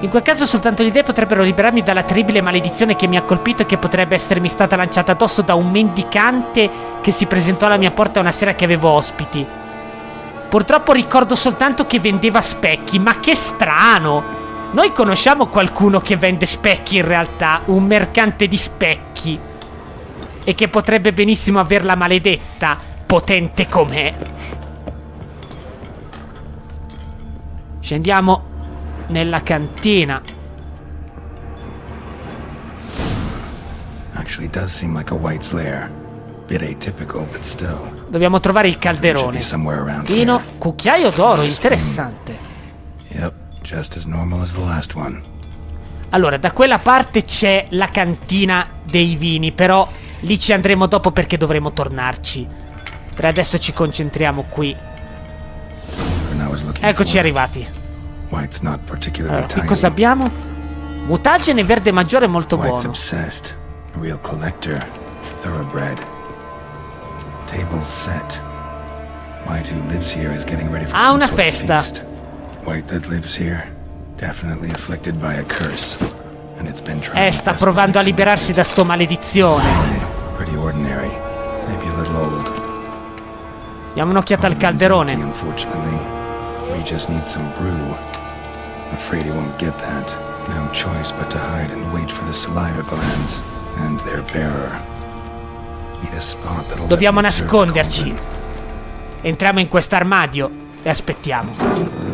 in quel caso soltanto gli dei potrebbero liberarmi dalla terribile maledizione che mi ha colpito e che potrebbe essermi stata lanciata addosso da un mendicante che si presentò alla mia porta una sera che avevo ospiti. Purtroppo ricordo soltanto che vendeva specchi, ma che strano! Noi conosciamo qualcuno che vende specchi in realtà, un mercante di specchi, e che potrebbe benissimo averla maledetta, potente com'è. Scendiamo nella cantina. Actually does seem like a Wight's lair. Bit atypical, but still. Dobbiamo trovare il calderone. Vino, cucchiaio d'oro, interessante. Yep, just as normal as the last one. Allora, da quella parte c'è la cantina dei vini, però lì ci andremo dopo perché dovremo tornarci. Per adesso ci concentriamo qui. Eccoci arrivati. Allora, qui cosa abbiamo? Mutagene verde maggiore molto buono. Obsessed. A real collector. Thoroughbred. Table set. Wight who lives here is getting ready for some una sort of festa. feast. Wight that lives here, definitely afflicted by a curse. And it's been trying Sta provando a liberarsi da sto maledizione. Pretty ordinary. Maybe a little old. Diamo un'occhiata al calderone. Unfortunately, we just need some brew. I'm afraid he won't get that. No choice but to hide and wait for the saliva glands and their bearer. Need a spot that'll Dobbiamo nasconderci. Entriamo in quest'armadio e aspettiamo.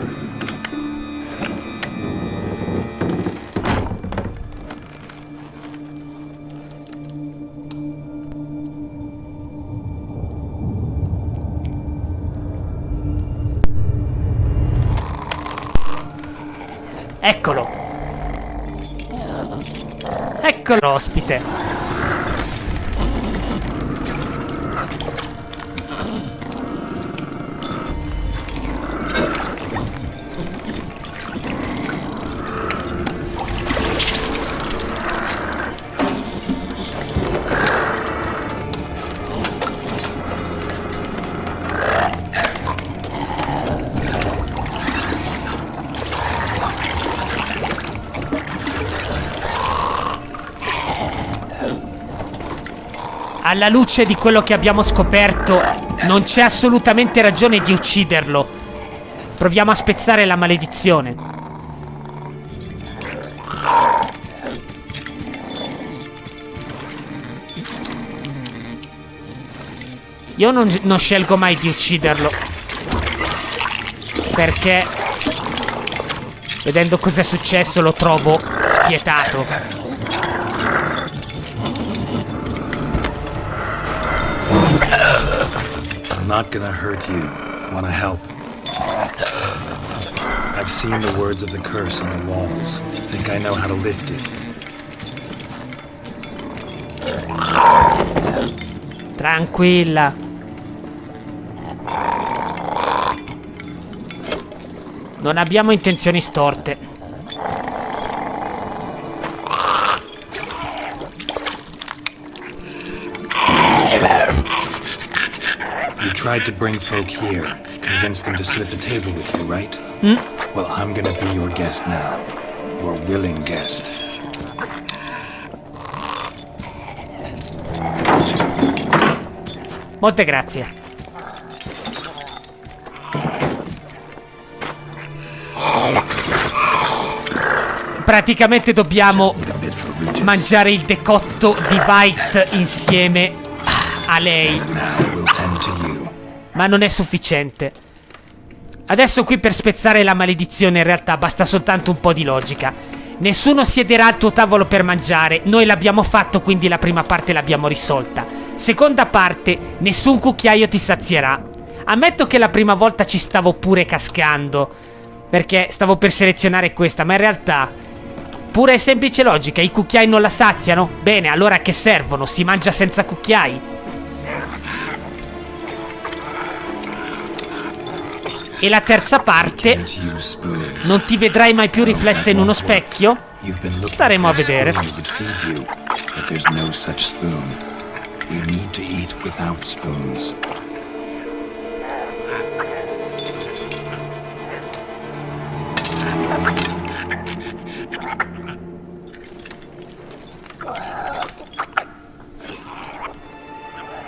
Eccolo. Eccolo, ospite. Alla luce di quello che abbiamo scoperto, non c'è assolutamente ragione di ucciderlo. Proviamo a spezzare la maledizione. Io non scelgo mai di ucciderlo, perché vedendo cos'è successo lo trovo spietato. I'm not gonna hurt you. Wanna help? I've seen the words of the curse on the walls. Think I know how to lift it. Tranquilla. Non abbiamo intenzioni storte. You tried to bring folk here, convince them to sit at the table with you, right? Well, I'm gonna be your guest now. Your willing guest. Molte grazie. Praticamente dobbiamo mangiare il decotto di Wight insieme a lei. Ma non è sufficiente. Adesso qui per spezzare la maledizione in realtà basta soltanto un po' di logica. Nessuno siederà al tuo tavolo per mangiare. Noi l'abbiamo fatto, quindi la prima parte l'abbiamo risolta. Seconda parte, nessun cucchiaio ti sazierà. Ammetto che la prima volta ci stavo pure cascando, perché stavo per selezionare questa, ma in realtà pura e semplice logica. I cucchiai non la saziano? Bene, allora a che servono? Si mangia senza cucchiai. E la terza parte, non ti vedrai mai più riflessa in uno specchio? Staremo a vedere.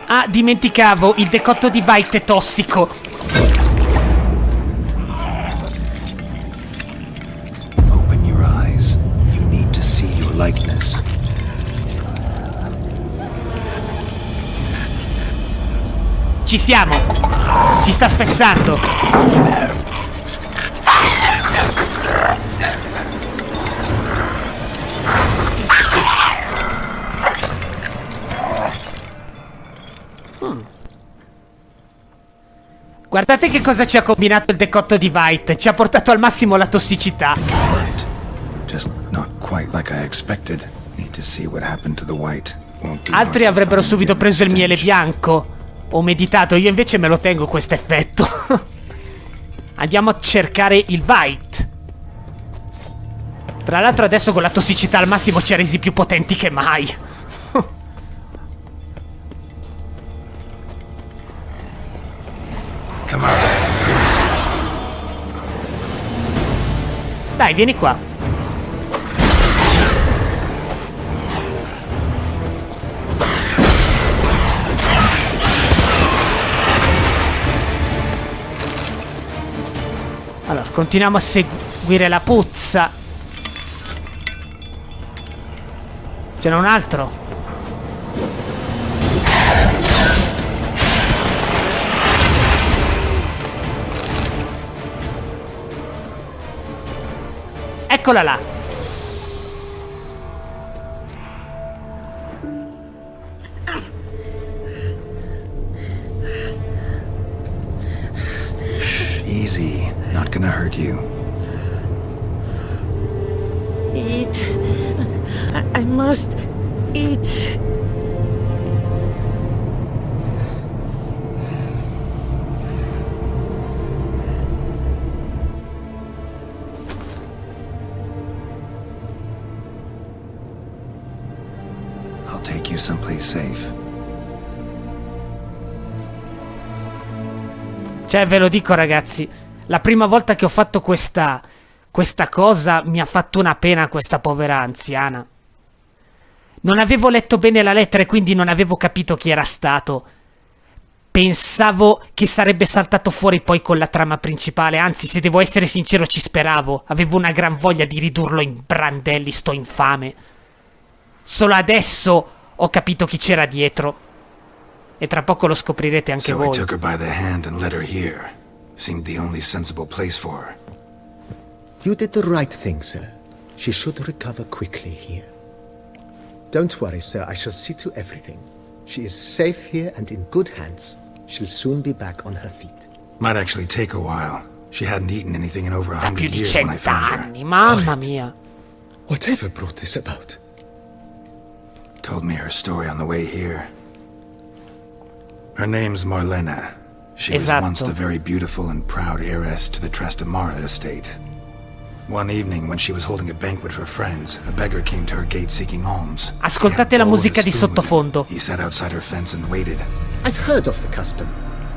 Ah, dimenticavo, il decotto di Wight è tossico. Open your eyes. You need to see your likeness. Ci siamo. Si sta spezzando. Guardate che cosa ci ha combinato il decotto di Wight. Ci ha portato al massimo la tossicità. Just not quite like I expected. Need to see what happened to the white. Altri avrebbero subito preso il miele bianco o meditato. Io invece me lo tengo questo effetto. Andiamo a cercare il Wight. Tra l'altro adesso con la tossicità al massimo ci ha resi più potenti che mai. Dai, vieni qua. Allora, continuiamo a seguire la puzza. Ce n'è un altro. Eccola là. Shh, easy. Not gonna hurt you. Eat. I must eat. I'll take you someplace safe. Cioè, ve lo dico ragazzi, la prima volta che ho fatto questa cosa mi ha fatto una pena questa povera anziana. Non avevo letto bene la lettera e quindi non avevo capito chi era stato. Pensavo che sarebbe saltato fuori poi con la trama principale, anzi, se devo essere sincero ci speravo. Avevo una gran voglia di ridurlo in brandelli, sto infame. Solo adesso ho capito chi c'era dietro. E tra poco lo scoprirete anche voi. So I took her by the hand and led her here. Seemed the only sensible place for her. You did the right thing, sir. She should recover quickly here. Don't worry, sir. I shall see to everything. She is safe here and in good hands. She'll soon be back on her feet. Might actually take a while. She hadn't eaten anything in over Da più 100 di years when I 100 found her. anni, mamma mia. Whatever brought this about? Told me her story on the way here. Her name's Marlena. She was once the very beautiful and proud heiress to the Trastamara estate. One evening, when she was holding a banquet for friends, a beggar came to her gate seeking alms. Ascoltate la musica di sottofondo. He sat outside her fence and waited. I've heard of the custom.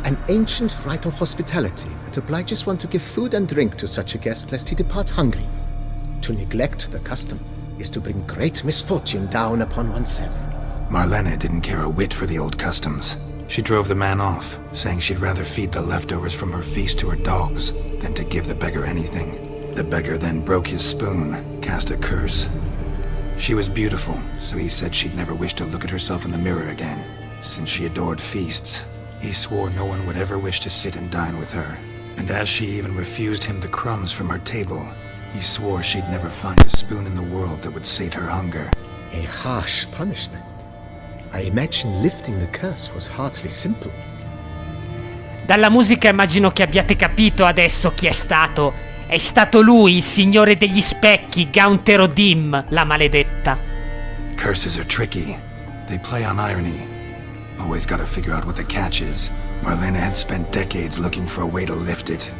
An ancient rite of hospitality that obliges one to give food and drink to such a guest lest he depart hungry. To neglect the custom is to bring great misfortune down upon oneself. Marlene didn't care a whit for the old customs. She drove the man off, saying she'd rather feed the leftovers from her feast to her dogs than to give the beggar anything. The beggar then broke his spoon, cast a curse. She was beautiful, so he said she'd never wish to look at herself in the mirror again. Since she adored feasts, he swore no one would ever wish to sit and dine with her. And as she even refused him the crumbs from her table, he swore she'd never find a spoon in the world that would sate her hunger. A harsh punishment. I imagine lifting the curse was hardly simple. Dalla musica immagino che abbiate capito adesso chi è stato. È stato lui, il signore degli specchi, Gauntero Dim, la maledetta. Curses are tricky. They play on irony. Always gotta figure out what the catch is. Marlene had spent decades looking for a way to lift it.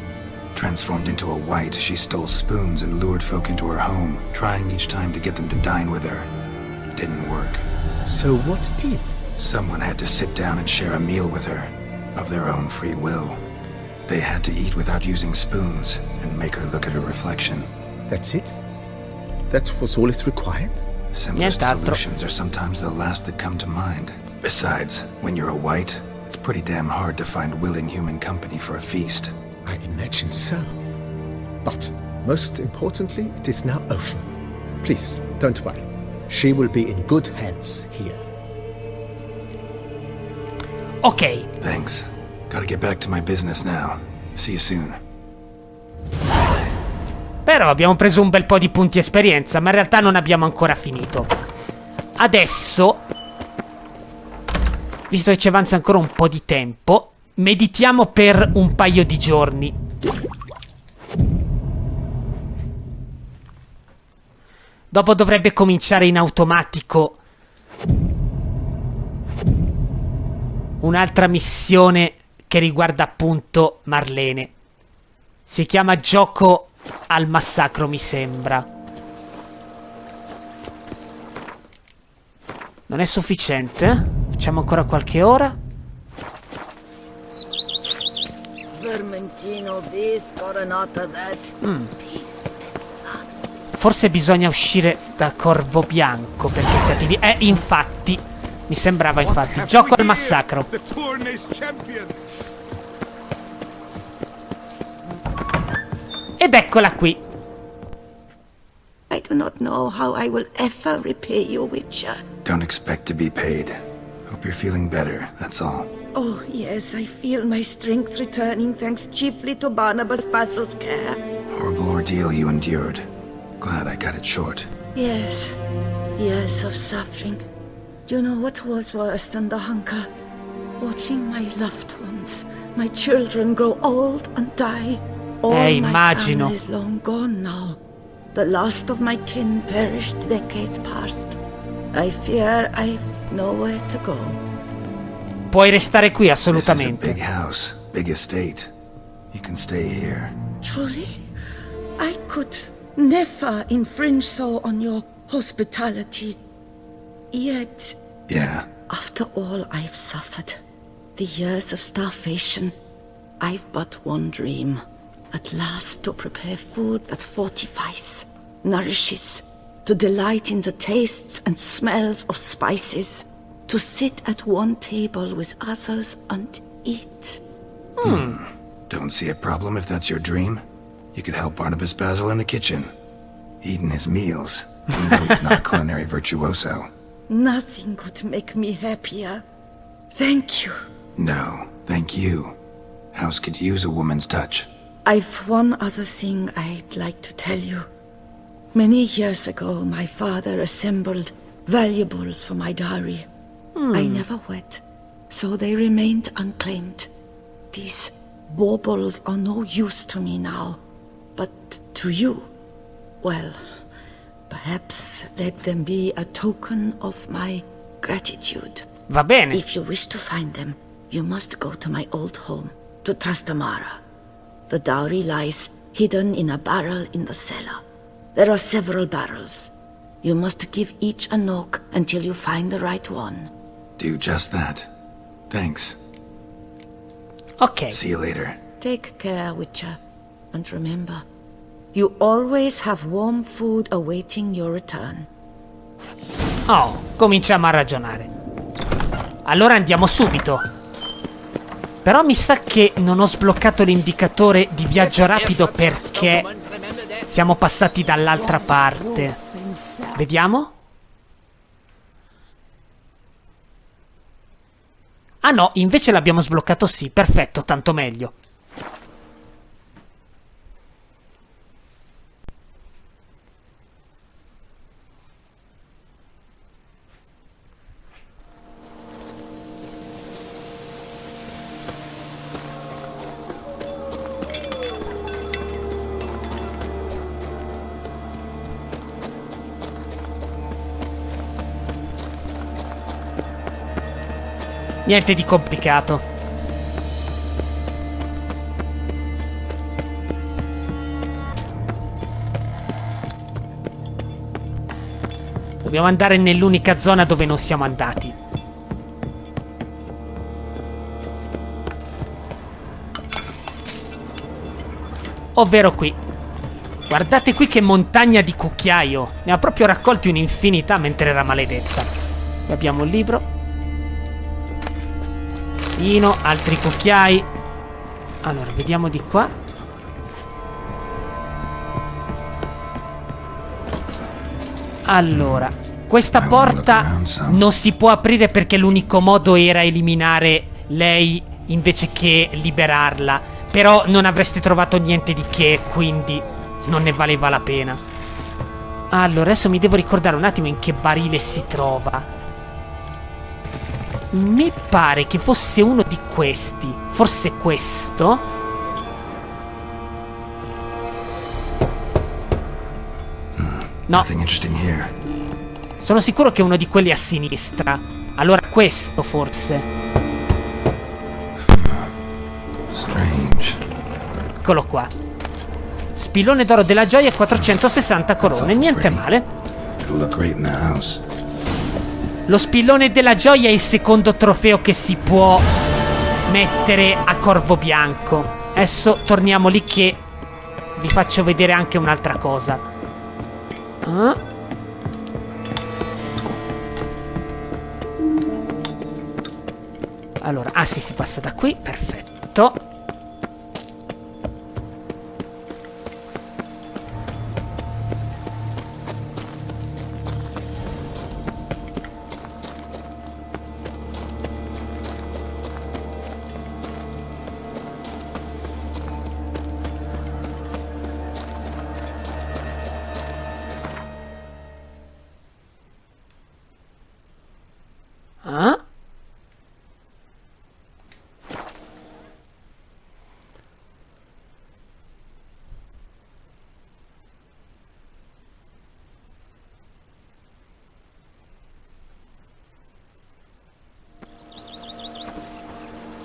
Transformed into a Wight, she stole spoons and lured folk into her home, trying each time to get them to dine with her. Didn't work. So what did? Someone had to sit down and share a meal with her, of their own free will. They had to eat without using spoons, and make her look at her reflection. That's it? That was all it required? Simplest solutions are sometimes the last that come to mind. Besides, when you're a Wight, it's pretty damn hard to find willing human company for a feast. I imagine so. But, most importantly, it is now over. Please, don't worry. She will be in good hands here. Ok. Thanks. Gotta get back to my business now. See you soon. Però abbiamo preso un bel po' di punti esperienza, ma in realtà non abbiamo ancora finito. Adesso, visto che ci avanza ancora un po' di tempo, meditiamo per un paio di giorni. Dopo dovrebbe cominciare in automatico un'altra missione che riguarda appunto Marlene. Si chiama Gioco al massacro, mi sembra. Non è sufficiente? Facciamo ancora qualche ora. Vermentino this or another that. Forse bisogna uscire da Corvo Bianco perché si attivi. Infatti. Mi sembrava infatti. Gioco al massacro. Ed eccola qui. I do not know how I will ever repay you, Witcher. Don't expect to be paid. Hope you're feeling better, that's all. Oh, yes, I feel my strength returning thanks chiefly to Barnabas Basil's care. Horrible ordeal you endured. Glad I cut it short. Yes, years of suffering. You know what was worse than the hunger? Watching my loved ones, my children grow old and die. All my immagino. family is long gone now. The last of my kin perished decades past. I fear I've nowhere to go. Puoi restare qui This is a assolutamente. big house, big estate. You can stay here. Truly? I could never infringe so on your hospitality. Yet, Yeah, after all I've suffered, the years of starvation, I've but one dream. At last to prepare food that fortifies, nourishes, to delight in the tastes and smells of spices, to sit at one table with others and eat. don't see a problem if that's your dream. You could help Barnabas Basil in the kitchen. Eating his meals, even though he's not a culinary virtuoso. Nothing could make me happier. Thank you. No, thank you. House could use a woman's touch. I've one other thing I'd like to tell you. Many years ago, my father assembled valuables for my dowry. I never wed, so they remained unclaimed. These baubles are no use to me now, but to you, well, perhaps let them be a token of my gratitude. Va bene. If you wish to find them, you must go to my old home, to Trastamara. The dowry lies hidden in a barrel in the cellar. There are several barrels. You must give each a knock until you find the right one. Do just that. Thanks. Ok. See you later. Take care, Witcher. And remember, you always have warm food awaiting your return. Oh, cominciamo a ragionare. Allora andiamo subito. Però mi sa che non ho sbloccato l'indicatore di viaggio rapido perché siamo passati dall'altra parte. Vediamo? Ah no, invece l'abbiamo sbloccato sì. Perfetto, tanto meglio. Niente di complicato. Dobbiamo andare nell'unica zona dove non siamo andati. Ovvero qui. Guardate qui che montagna di cucchiaio. Ne ha proprio raccolti un'infinità mentre era maledetta. Qui abbiamo un libro. Altri cucchiai. Allora, vediamo di qua. Allora, questa porta non si può aprire perché l'unico modo era eliminare lei invece che liberarla. Però non avreste trovato niente di che, quindi non ne valeva la pena. Allora, adesso mi devo ricordare un attimo in che barile si trova. Mi pare che fosse uno di questi. Forse questo. No. Sono sicuro che è uno di quelli a sinistra. Allora questo forse. Strange. Eccolo qua. Spillone d'oro della gioia, 460 corone. Niente male. It'll look great in the house. Lo spillone della gioia è il secondo trofeo che si può mettere a corvo bianco. Adesso torniamo lì che vi faccio vedere anche un'altra cosa. Allora, sì, si passa da qui, perfetto.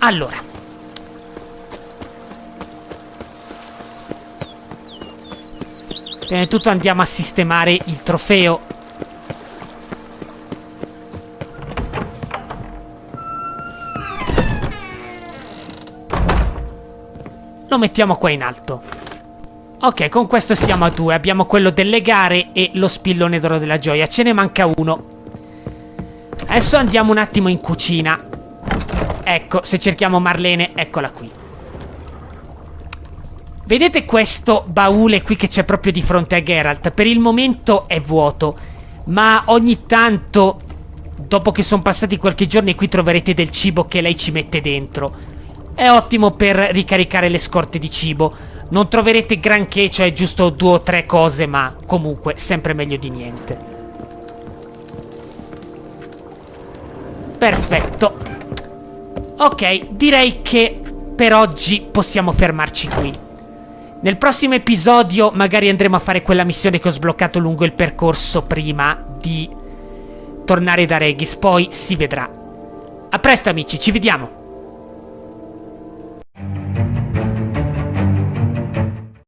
Allora, prima di tutto andiamo a sistemare il trofeo. Lo mettiamo qua in alto. Ok, con questo siamo a 2. Abbiamo quello delle gare e lo spillone d'oro della gioia. Ce ne manca uno. Adesso andiamo un attimo in cucina. Ecco, se cerchiamo Marlene, eccola qui. Vedete questo baule qui che c'è proprio di fronte a Geralt? Per il momento è vuoto, ma ogni tanto, dopo che sono passati qualche giorno, qui troverete del cibo che lei ci mette dentro. È ottimo per ricaricare le scorte di cibo. Non troverete granché, cioè giusto 2 o 3 cose, ma comunque sempre meglio di niente. Perfetto. Ok, direi che per oggi possiamo fermarci qui. Nel prossimo episodio magari andremo a fare quella missione che ho sbloccato lungo il percorso prima di tornare da Regis, poi si vedrà. A presto amici, ci vediamo!